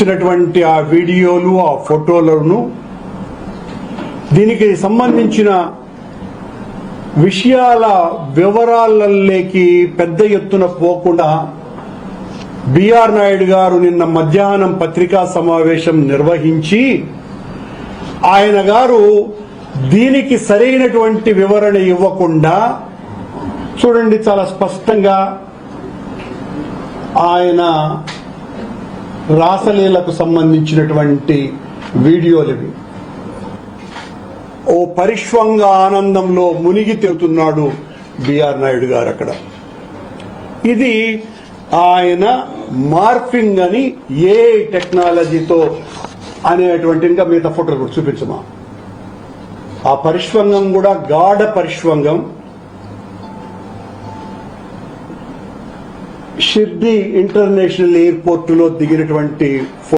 ఇచ్చినటువంటి ఆ వీడియోలు ఆ ఫోటోలను దీనికి సంబంధించిన విషయాల వివరాలలోకి పెద్ద ఎత్తున పోకుండా బిఆర్ నాయుడు గారు నిన్న మధ్యాహ్నం పత్రికా సమావేశం నిర్వహించి ఆయన గారు దీనికి సరైనటువంటి వివరణ ఇవ్వకుండా చూడండి చాలా స్పష్టంగా ఆయన రాసలీలకు సంబంధించినటువంటి వీడియోలు ఇవి. ఓ పరిష్వంగ ఆనందంలో మునిగి తేలుతున్నాడు బిఆర్ నాయుడు గారు అక్కడ. ఇది ఆయన మార్ఫింగ్ అని ఏ టెక్నాలజీతో అనేటువంటి, ఇంకా మిగతా ఫోటోలు కూడా చూపించమా. ఆ పరిష్వంగం కూడా గాఢ పరిష్వంగం. షిర్డీ ఇంటర్నేషనల్ ఎయిర్పోర్టులో దిగినటువంటి